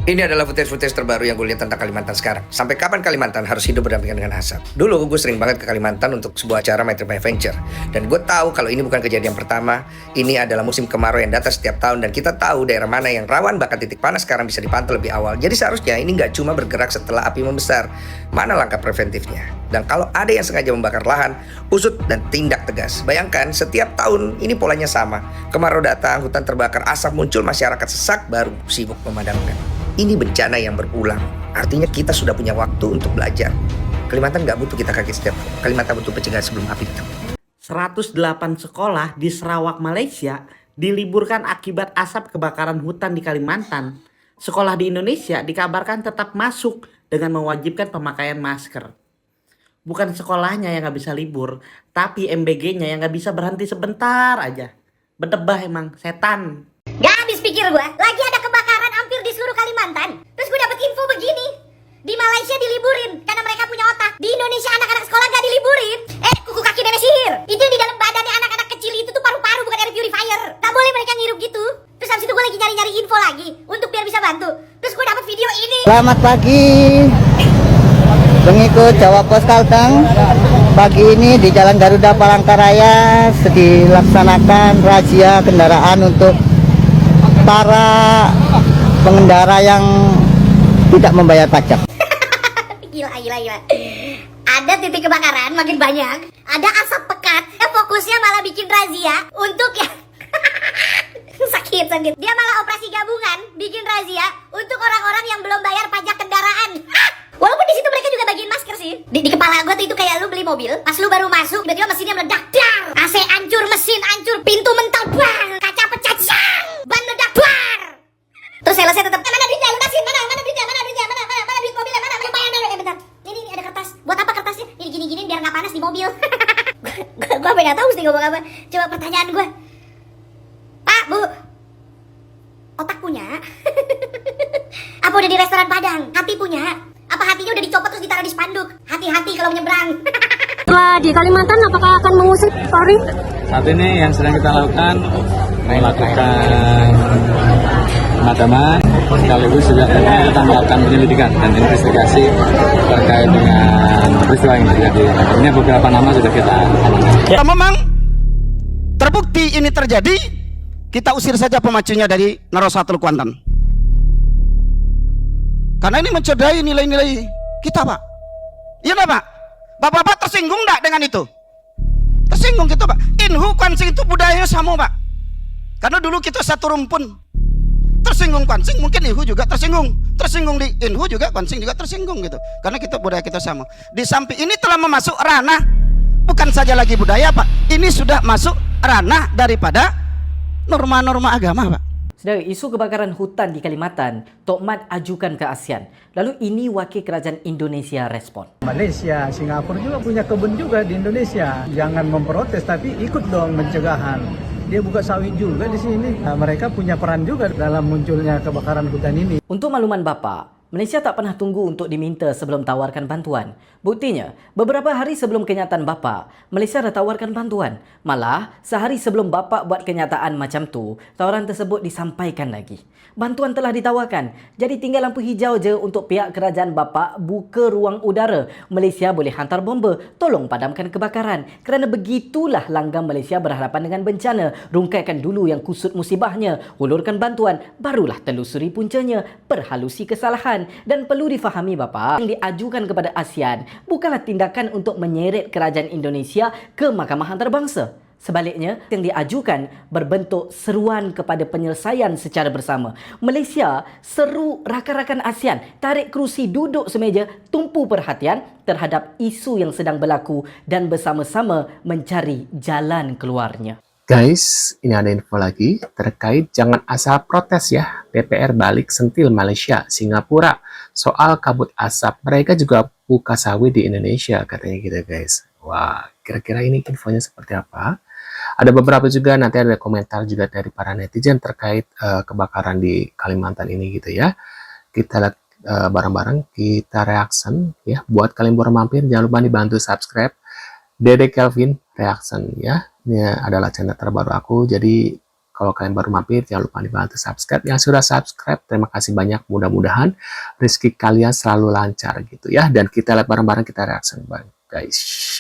Ini adalah footage-footage terbaru yang gue lihat tentang Kalimantan sekarang. Sampai kapan Kalimantan harus hidup berdampingan dengan asap? Dulu gue sering banget ke Kalimantan untuk sebuah acara My Trip Adventure. Dan gue tahu kalau ini bukan kejadian pertama. Ini adalah musim kemarau yang datang setiap tahun. Dan kita tahu daerah mana yang rawan bahkan titik panas sekarang bisa dipantau lebih awal. Jadi seharusnya ini nggak cuma bergerak setelah api membesar. Mana langkah preventifnya? Dan kalau ada yang sengaja membakar lahan, usut dan tindak tegas. Bayangkan setiap tahun ini polanya sama. Kemarau datang, hutan terbakar, asap muncul, masyarakat sesak baru sibuk memadamkan. Ini bencana yang berulang. Artinya kita sudah punya waktu untuk belajar. Kalimantan nggak butuh kita kaget setiap. Kalimantan butuh pencegahan sebelum api datang. 108 sekolah di Sarawak, Malaysia diliburkan akibat asap kebakaran hutan di Kalimantan. Sekolah di Indonesia dikabarkan tetap masuk dengan mewajibkan pemakaian masker. Bukan sekolahnya yang nggak bisa libur, tapi MBG-nya yang nggak bisa berhenti sebentar aja. Berdebah emang, setan. Gak habis pikir gue, lagi ada kebakaran hampir di seluruh Kalimantan. Terus gue dapet info begini, di Malaysia diliburin karena mereka punya otak. Di Indonesia anak-anak sekolah gak diliburin. Kuku kaki nenek sihir. Itu yang di dalam badannya anak-anak kecil itu tuh paru-paru, bukan air purifier. Gak boleh mereka ngirup gitu. Terus habis itu gue lagi nyari-nyari info lagi untuk biar bisa bantu. Terus gue dapet video ini. Selamat pagi pengikut Jawa Pos Kalteng. Pagi ini di Jalan Garuda Palangkaraya dilaksanakan razia kendaraan untuk para pengendara yang tidak membayar pajak. Gila. Ada titik kebakaran makin banyak. Ada asap pekat yang fokusnya malah bikin razia untuk ya sakit. Dia malah operasi gabungan bikin razia untuk orang-orang yang belum bayar pajak kendaraan. Walaupun di situ mereka juga bagiin masker sih. Di kepala gue tuh itu kayak lu beli mobil, pas lu baru masuk, tiba-tiba mesinnya meledak, dar. AC hancur, mesin hancur, pintu mental, bang. Kaca pecah, jang. Ban meledak, bar. Terus salesnya tetap, mana duitnya, lunasin, mana duitnya, mana duit mobilnya, mana bayar, bentar. Ini ada kertas. Buat apa kertasnya? Ini gini-gini biar nggak panas di mobil. Gue apa nggak tahu sih ngomong apa. Coba pertanyaan gue. Pak, Bu, otak punya? Apa udah di restoran Padang? Hati punya? Apa hatinya udah dicopot terus ditaruh di spanduk? Hati-hati kalau menyeberang. Di Kalimantan apakah akan mengusut Polri? Saat ini yang sedang kita lakukan melakukan pemadaman, sekaligus juga kita melakukan penyelidikan dan investigasi terkait dengan peristiwa yang terjadi. Ini beberapa nama sudah kita amankan. Ya, memang terbukti ini terjadi, kita usir saja pemacunya dari Narosatul Kuantan. Karena ini mencederai nilai-nilai kita, Pak. Iya enggak, Pak? Bapak-bapak tersinggung enggak dengan itu? Tersinggung gitu, Pak. Inhu Kwansing itu budayanya sama, Pak. Karena dulu kita satu rumpun. Tersinggung Kwansing, mungkin Inhu juga tersinggung. Tersinggung di Inhu juga, Kwansing juga tersinggung gitu. Karena kita budaya kita sama. Di samping ini telah memasuk ranah bukan saja lagi budaya, Pak. Ini sudah masuk ranah daripada norma-norma agama, Pak. Saudara, isu kebakaran hutan di Kalimantan, Tok Mat ajukan ke ASEAN. Lalu ini Wakil Kerajaan Indonesia respon. Malaysia, Singapura juga punya kebun juga di Indonesia. Jangan memprotes tapi ikut dong pencegahan. Dia buka sawit juga di sini. Nah, mereka punya peran juga dalam munculnya kebakaran hutan ini. Untuk makluman Bapak, Malaysia tak pernah tunggu untuk diminta sebelum tawarkan bantuan. Buktinya, beberapa hari sebelum kenyataan Bapak, Malaysia dah tawarkan bantuan. Malah, sehari sebelum Bapak buat kenyataan macam tu, tawaran tersebut disampaikan lagi. Bantuan telah ditawarkan, jadi tinggal lampu hijau je untuk pihak kerajaan Bapak buka ruang udara. Malaysia boleh hantar bomba, tolong padamkan kebakaran. Kerana begitulah langgam Malaysia berhadapan dengan bencana. Rungkaikan dulu yang kusut musibahnya, hulurkan bantuan, barulah telusuri puncanya, perhalusi kesalahan. Dan perlu difahami Bapak, yang diajukan kepada ASEAN bukanlah tindakan untuk menyeret kerajaan Indonesia ke Mahkamah Antarabangsa. Sebaliknya, yang diajukan berbentuk seruan kepada penyelesaian secara bersama. Malaysia seru rakan-rakan ASEAN tarik kerusi duduk semeja, tumpu perhatian terhadap isu yang sedang berlaku dan bersama-sama mencari jalan keluarnya. Guys, ini ada info lagi terkait jangan asal protes ya. DPR balik sentil Malaysia, Singapura soal kabut asap. Mereka juga buka sawit di Indonesia katanya gitu guys. Wah, kira-kira ini infonya seperti apa? Ada beberapa juga nanti ada komentar juga dari para netizen terkait kebakaran di Kalimantan ini gitu ya. Kita lihat bareng-bareng, kita reaction ya. Buat kalian baru mampir jangan lupa dibantu subscribe Dede Kelvin Reaction ya. Ini adalah channel terbaru aku, jadi Kalau kalian baru mampir, jangan lupa dibantu subscribe. Yang sudah subscribe, terima kasih banyak. Mudah-mudahan rezeki kalian selalu lancar gitu ya. Dan kita lihat bareng-bareng, kita reaksi bareng guys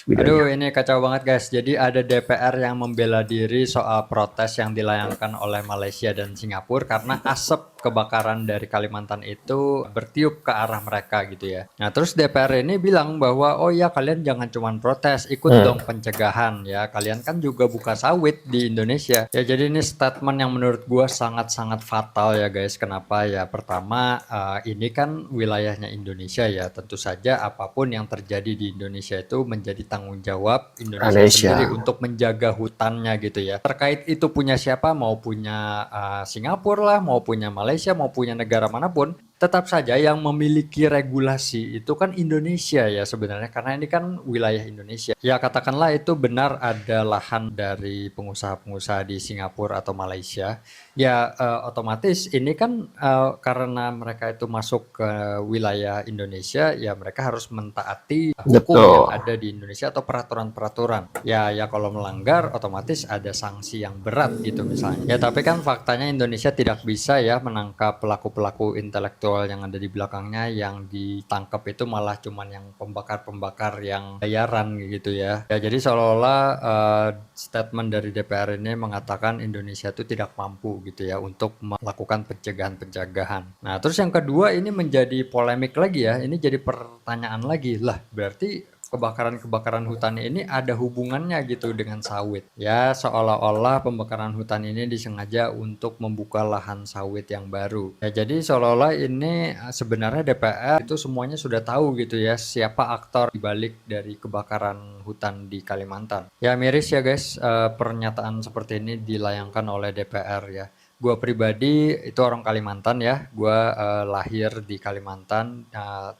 videonya. Aduh, ini kacau banget guys. Jadi ada DPR yang membela diri soal protes yang dilayangkan oleh Malaysia dan Singapura karena asap kebakaran dari Kalimantan itu bertiup ke arah mereka gitu ya. Nah, terus DPR ini bilang bahwa oh ya kalian jangan cuman protes, ikut dong pencegahan ya. Kalian kan juga buka sawit di Indonesia. Ya, jadi ini statement yang menurut gua sangat-sangat fatal ya guys. Kenapa ya? Pertama, ini kan wilayahnya Indonesia ya. Tentu saja apapun yang terjadi di Indonesia itu menjadi tanggung jawab Indonesia sendiri untuk menjaga hutannya gitu ya. Terkait itu punya siapa, mau punya Singapura lah, mau punya Malaysia, mau punya negara manapun, tetap saja yang memiliki regulasi itu kan Indonesia ya sebenarnya, karena ini kan wilayah Indonesia. Ya katakanlah itu benar ada lahan dari pengusaha-pengusaha di Singapura atau Malaysia, ya otomatis ini kan karena mereka itu masuk ke wilayah Indonesia, ya mereka harus mentaati hukum yang ada di Indonesia atau peraturan-peraturan. Ya kalau melanggar otomatis ada sanksi yang berat gitu misalnya. Ya tapi kan faktanya Indonesia tidak bisa ya menangkap pelaku-pelaku intelektual yang ada di belakangnya. Yang ditangkap itu malah cuman yang pembakar-pembakar yang bayaran gitu ya. Ya jadi seolah-olah statement dari DPR ini mengatakan Indonesia itu tidak mampu gitu ya untuk melakukan pencegahan-pencegahan. Nah terus yang kedua ini menjadi polemik lagi ya. Ini jadi pertanyaan lagi lah, berarti kebakaran-kebakaran hutan ini ada hubungannya gitu dengan sawit. Ya seolah-olah pembakaran hutan ini disengaja untuk membuka lahan sawit yang baru. Ya jadi seolah-olah ini sebenarnya DPR itu semuanya sudah tahu gitu ya siapa aktor dibalik dari kebakaran hutan di Kalimantan. Ya miris ya guys, pernyataan seperti ini dilayangkan oleh DPR ya. Gua pribadi itu orang Kalimantan ya. Gua lahir di Kalimantan,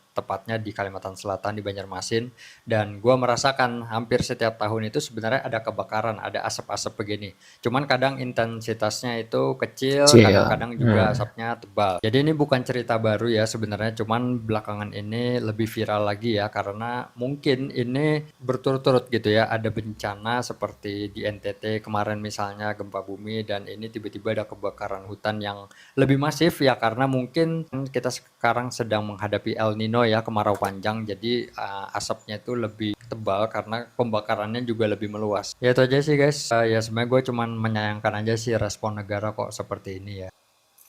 tepatnya di Kalimantan Selatan di Banjarmasin, dan gua merasakan hampir setiap tahun itu sebenarnya ada kebakaran, ada asap-asap begini. Cuman kadang intensitasnya itu kecil, kadang-kadang juga asapnya tebal. Jadi ini bukan cerita baru ya sebenarnya, cuman belakangan ini lebih viral lagi ya karena mungkin ini berturut-turut gitu ya, ada bencana seperti di NTT kemarin misalnya gempa bumi, dan ini tiba-tiba ada kebakaran hutan yang lebih masif ya karena mungkin kita sekarang sedang menghadapi El Nino ya, kemarau panjang, jadi asapnya itu lebih tebal karena pembakarannya juga lebih meluas. Ya itu aja sih guys, ya sebenarnya gue cuman menyayangkan aja sih respon negara kok seperti ini ya.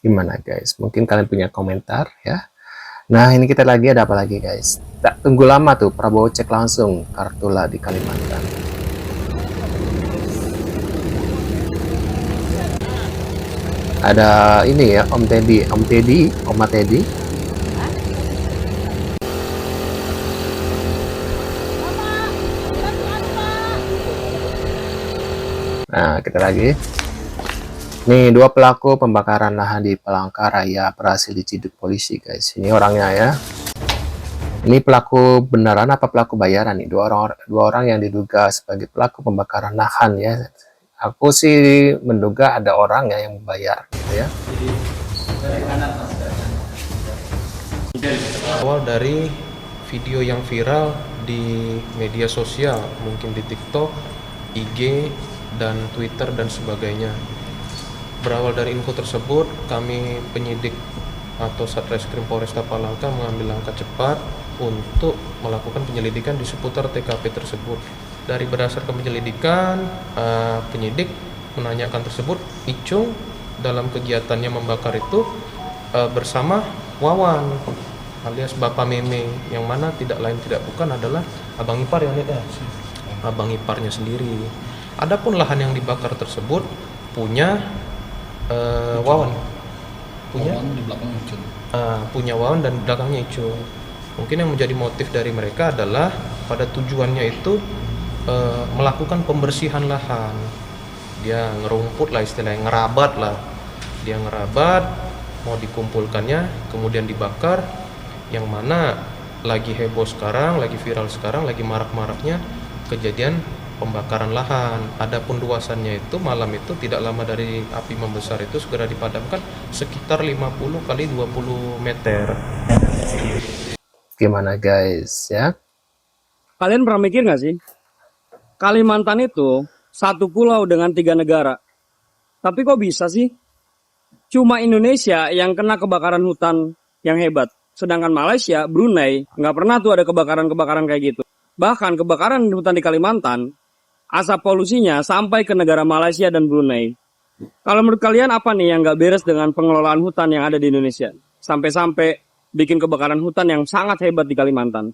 Gimana guys? Mungkin kalian punya komentar ya. Nah ini kita lagi ada apa lagi guys? Tak tunggu lama tuh, Prabowo cek langsung Kartula di Kalimantan. Ada ini ya, Oma Teddy. Nah, kita lagi. Nih, dua pelaku pembakaran lahan di Palangkaraya berhasil diciduk polisi, guys. Ini orangnya ya. Ini pelaku beneran apa pelaku bayaran nih? Dua orang yang diduga sebagai pelaku pembakaran lahan ya. Aku sih menduga ada orang ya yang membayar gitu ya. Awal dari video yang viral di media sosial, mungkin di TikTok, IG, dan Twitter dan sebagainya. Berawal dari info tersebut, kami penyidik atau Satreskrim Polresta Palangka mengambil langkah cepat untuk melakukan penyelidikan di seputar TKP tersebut. Dari berdasarkan penyelidikan, penyidik menanyakan tersebut, Icung dalam kegiatannya membakar itu bersama Wawan alias Bapak Meme, yang mana tidak lain tidak bukan adalah abang ipar yang lihat, abang iparnya sendiri. Adapun lahan yang dibakar tersebut punya Wawan, punya Wawan dan belakangnya Icung. Mungkin yang menjadi motif dari mereka adalah pada tujuannya itu melakukan pembersihan lahan. Dia ngerumput lah istilahnya, ngerabat lah. Dia ngerabat, mau dikumpulkannya, kemudian dibakar. Yang mana lagi heboh sekarang, lagi viral sekarang, lagi marak-maraknya kejadian pembakaran lahan. Adapun luasannya itu malam itu tidak lama dari api membesar itu segera dipadamkan sekitar 50 kali 20 meter. Gimana guys ya? Kalian pernah mikir nggak sih? Kalimantan itu satu pulau dengan 3 negara. Tapi kok bisa sih? Cuma Indonesia yang kena kebakaran hutan yang hebat. Sedangkan Malaysia, Brunei, nggak pernah tuh ada kebakaran-kebakaran kayak gitu. Bahkan kebakaran hutan di Kalimantan, asap polusinya sampai ke negara Malaysia dan Brunei. Kalau menurut kalian apa nih yang nggak beres dengan pengelolaan hutan yang ada di Indonesia? Sampai-sampai bikin kebakaran hutan yang sangat hebat di Kalimantan.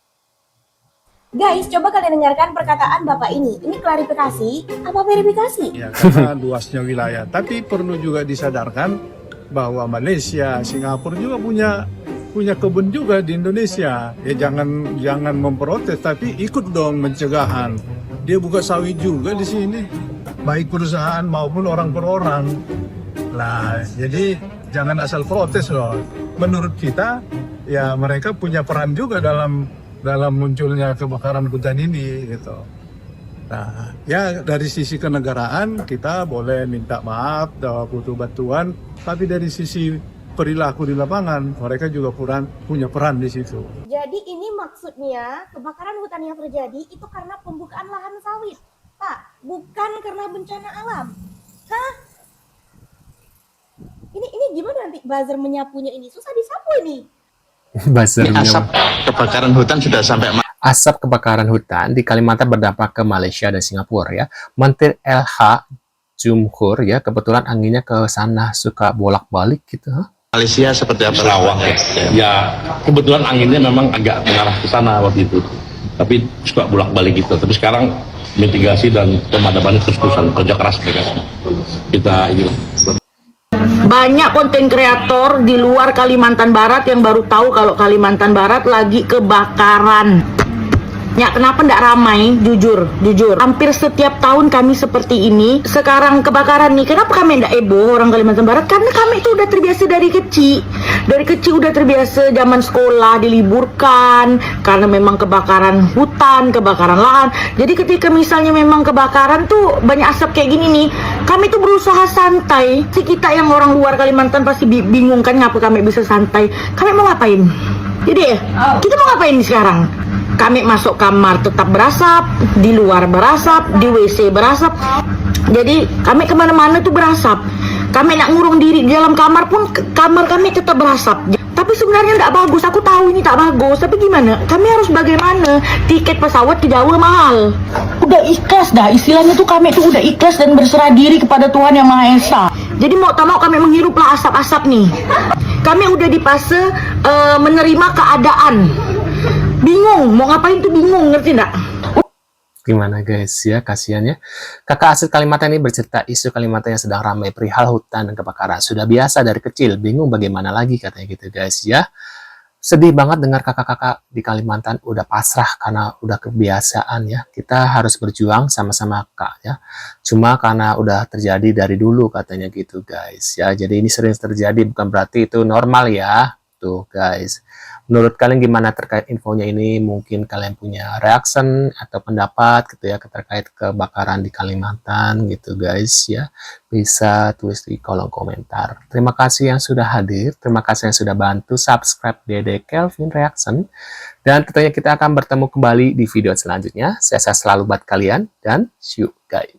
Guys, coba kalian dengarkan perkataan Bapak ini. Ini klarifikasi apa verifikasi? Ya, karena luasnya wilayah. Tapi perlu juga disadarkan bahwa Malaysia, Singapura juga punya kebun juga di Indonesia. Ya jangan memprotes, tapi ikut dong pencegahan. Dia buka sawit juga di sini, baik perusahaan maupun orang per orang. Nah, jadi jangan asal protes loh. Menurut kita, ya mereka punya peran juga dalam munculnya kebakaran hutan ini gitu. Nah, ya dari sisi kenegaraan kita boleh minta maaf, butuh bantuan, tapi dari sisi perilaku di lapangan mereka juga punya peran di situ. Jadi ini maksudnya kebakaran hutan yang terjadi itu karena pembukaan lahan sawit, Pak, bukan karena bencana alam. Hah? Ini gimana nanti buzzer menyapunya ini? Susah disapu ini. Asap kebakaran hutan sudah sampai asap kebakaran hutan di Kalimantan berdampak ke Malaysia dan Singapura ya. Menteri LH Jumhur ya, kebetulan anginnya ke sana suka bolak-balik gitu. Malaysia seperti apa? Sarawak ya, kebetulan anginnya memang agak mengarah ke sana waktu itu, tapi suka bolak-balik gitu. Tapi sekarang mitigasi dan pemadamannya terus-terusan, kerja keras mereka. Kita ini. Banyak konten kreator di luar Kalimantan Barat yang baru tahu kalau Kalimantan Barat lagi kebakaran. Ya, kenapa ndak ramai? Jujur. Hampir setiap tahun kami seperti ini. Sekarang kebakaran nih, kenapa kami ndak heboh orang Kalimantan Barat? Karena kami itu udah terbiasa dari kecil. Dari kecil udah terbiasa zaman sekolah diliburkan. Karena memang kebakaran hutan, kebakaran lahan. Jadi ketika misalnya memang kebakaran tuh banyak asap kayak gini nih, kami tuh berusaha santai. Si kita yang orang luar Kalimantan pasti bingung kan ngapa kami bisa santai. Kami mau ngapain? Jadi kita mau ngapain sekarang? Kami masuk kamar tetap berasap, di luar berasap, di WC berasap. Jadi kami kemana-mana tuh berasap. Kami nak ngurung diri di dalam kamar pun kamar kami tetap berasap. Tapi sebenarnya tidak bagus. Aku tahu ini tak bagus. Tapi gimana? Kami harus bagaimana? Tiket pesawat ke Jawa mahal. Udah ikhlas dah. Istilahnya tuh kami tuh udah ikhlas dan berserah diri kepada Tuhan Yang Maha Esa. Jadi mau tak mau kami menghiruplah asap-asap nih. Kami udah di fase menerima keadaan. Bingung, mau ngapain tuh bingung, ngerti nggak? Gimana guys ya, kasihannya. Kakak asli Kalimantan ini bercerita isu Kalimantan yang sedang ramai perihal hutan dan kebakaran. Sudah biasa dari kecil, bingung bagaimana lagi katanya gitu guys ya. Sedih banget dengar kakak-kakak di Kalimantan udah pasrah karena udah kebiasaan ya. Kita harus berjuang sama-sama kak ya. Cuma karena udah terjadi dari dulu katanya gitu guys ya. Jadi ini sering terjadi bukan berarti itu normal ya. Tuh guys. Menurut kalian gimana terkait infonya ini? Mungkin kalian punya reaction atau pendapat gitu ya terkait kebakaran di Kalimantan gitu guys ya. Bisa tulis di kolom komentar. Terima kasih yang sudah hadir, terima kasih yang sudah bantu subscribe Dede Kelvin Reaction. Dan tentunya kita akan bertemu kembali di video selanjutnya. Saya selalu buat kalian dan see you guys.